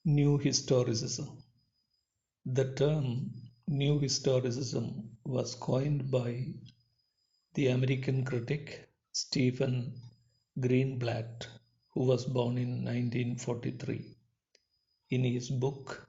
New Historicism. The term New Historicism was coined by the American critic Stephen Greenblatt, who was born in 1943. In his book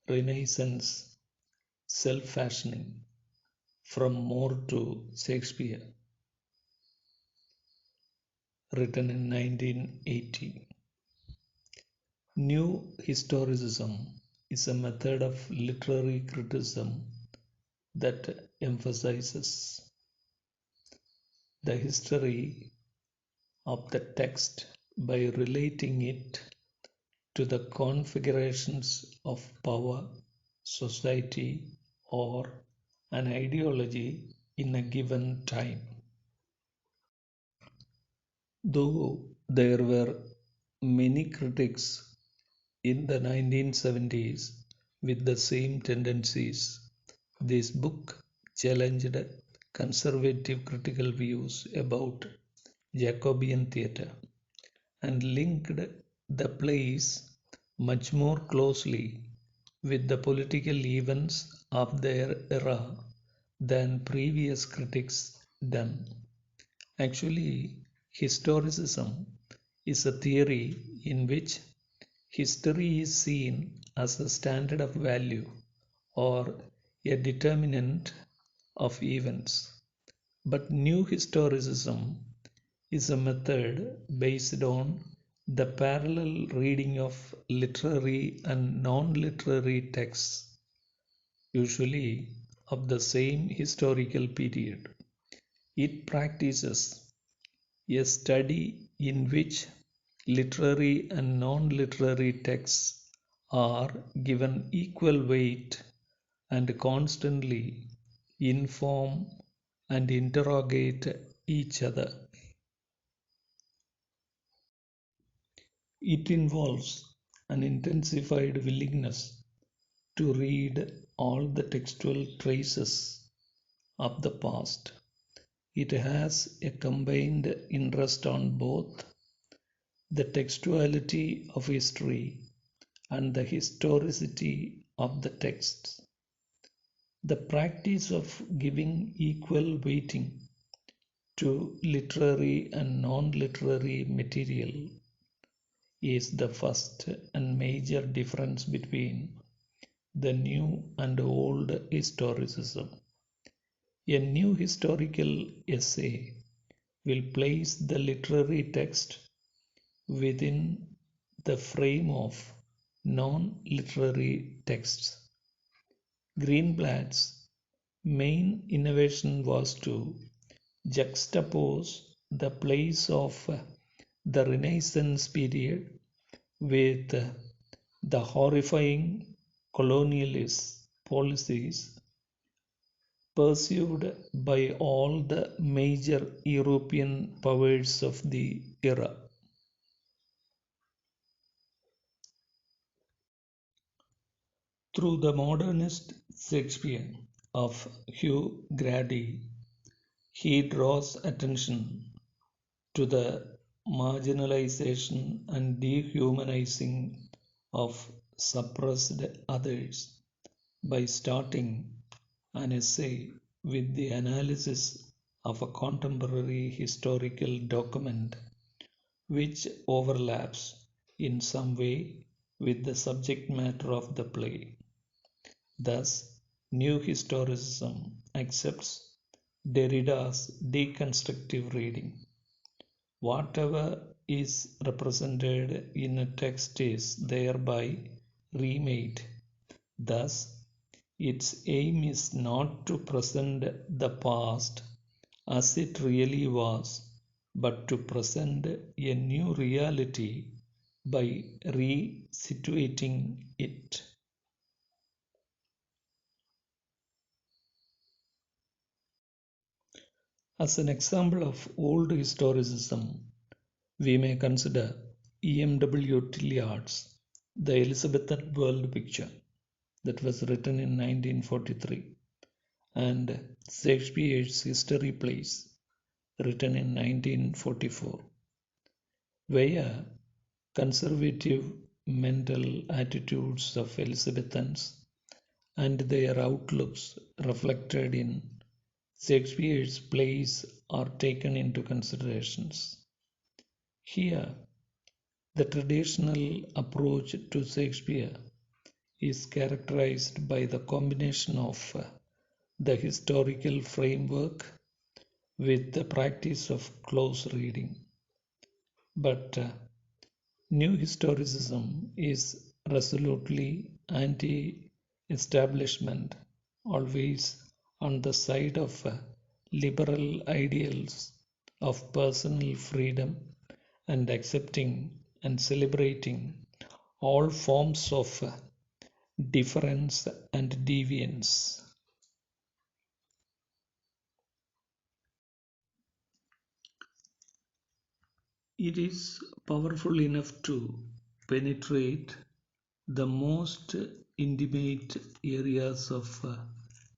Renaissance Self-Fashioning From More to Shakespeare, written in 1980. New Historicism is a method of literary criticism that emphasizes the history of the text by relating it to the configurations of power, society, or an ideology in a given time. Though there were many critics in the 1970s with the same tendencies, this book challenged conservative critical views about Jacobean theatre and linked the plays much more closely with the political events of their era than previous critics done. Actually, historicism is a theory in which history is seen as a standard of value or a determinant of events. But new historicism is a method based on the parallel reading of literary and non-literary texts, usually of the same historical period. It practices a study in which literary and non-literary texts are given equal weight and constantly inform and interrogate each other. It involves an intensified willingness to read all the textual traces of the past. It has a combined interest on both the textuality of history and the historicity of the texts. The practice of giving equal weighting to literary and non-literary material is the first and major difference between the new and old historicism. A new historical essay will place the literary text within the frame of non-literary texts. Greenblatt's main innovation was to juxtapose the place of the Renaissance period with the horrifying colonialist policies pursued by all the major European powers of the era. Through the modernist Shakespeare of Hugh Grady, he draws attention to the marginalization and dehumanizing of suppressed others by starting an essay with the analysis of a contemporary historical document which overlaps in some way with the subject matter of the play. Thus, New Historicism accepts Derrida's deconstructive reading. Whatever is represented in a text is thereby remade. Thus, its aim is not to present the past as it really was, but to present a new reality by resituating it. As an example of old historicism, we may consider E.M.W. Tilliard's The Elizabethan World Picture that was written in 1943 and Shakespeare's History Plays written in 1944. Where conservative mental attitudes of Elizabethans and their outlooks reflected in Shakespeare's plays are taken into considerations. Here, the traditional approach to Shakespeare is characterized by the combination of the historical framework with the practice of close reading. But New Historicism is resolutely anti establishment, always on the side of liberal ideals of personal freedom and accepting and celebrating all forms of difference and deviance. It is powerful enough to penetrate the most intimate areas of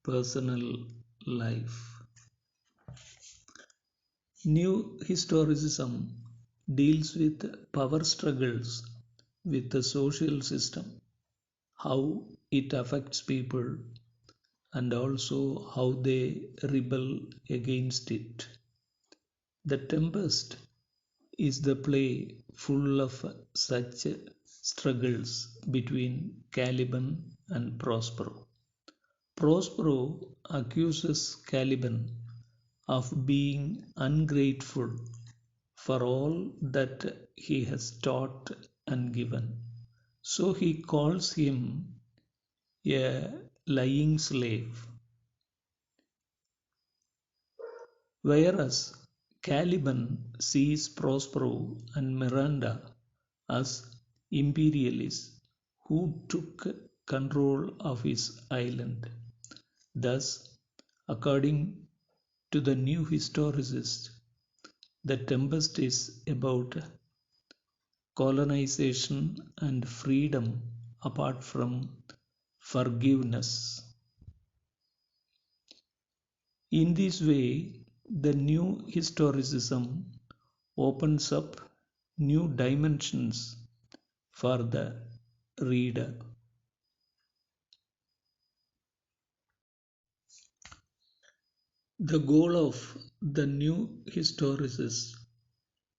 personal life. New Historicism deals with power struggles with the social system, how it affects people, and also how they rebel against it. The Tempest is the play full of such struggles between Caliban and Prospero. Prospero accuses Caliban of being ungrateful for all that he has taught and given. So he calls him a lying slave. Whereas Caliban sees Prospero and Miranda as imperialists who took control of his island. Thus, according to the new historicist, the Tempest is about colonization and freedom apart from forgiveness. In this way, the new historicism opens up new dimensions for the reader. The goal of the new historicist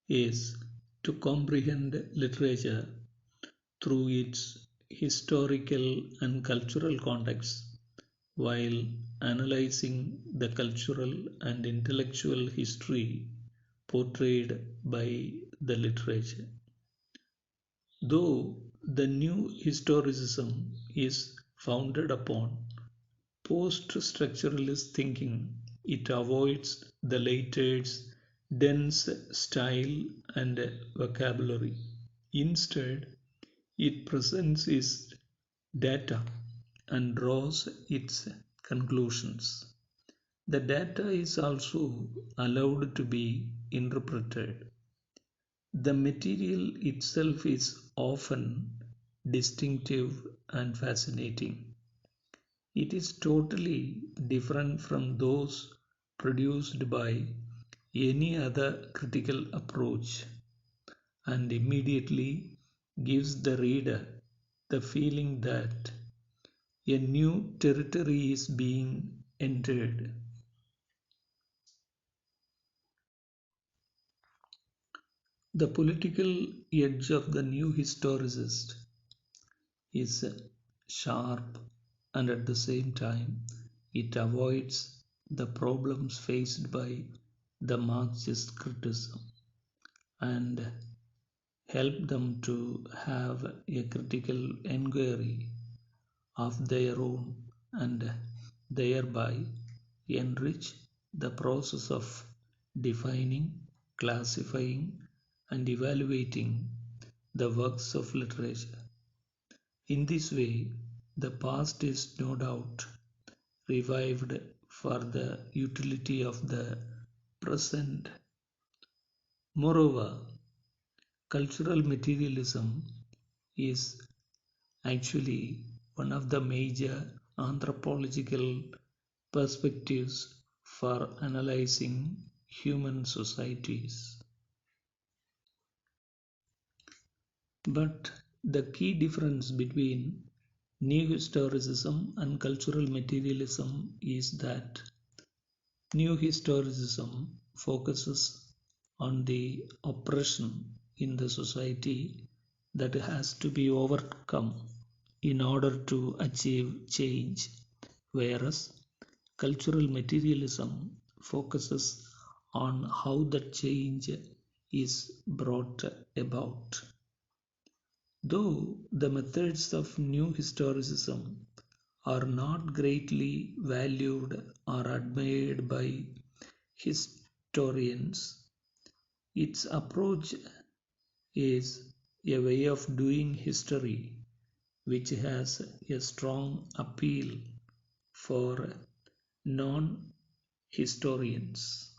is to comprehend literature through its historical and cultural context while analyzing the cultural and intellectual history portrayed by the literature. Though the new historicism is founded upon post-structuralist thinking, it avoids the latter's dense style and vocabulary. Instead, it presents its data and draws its conclusions. The data is also allowed to be interpreted. The material itself is often distinctive and fascinating. It is totally different from those produced by any other critical approach and immediately gives the reader the feeling that a new territory is being entered. The political edge of the new historicist is sharp, and at the same time it avoids the problems faced by the Marxist criticism and help them to have a critical inquiry of their own and thereby enrich the process of defining, classifying, and evaluating the works of literature. In this way, the past is no doubt revived for the utility of the present. Moreover, cultural materialism is actually one of the major anthropological perspectives for analyzing human societies. But The key difference between New Historicism and cultural materialism is that New Historicism focuses on the oppression in the society that has to be overcome in order to achieve change, whereas cultural materialism focuses on how the change is brought about. Though the methods of New Historicism are not greatly valued or admired by historians, its approach is a way of doing history which has a strong appeal for non historians.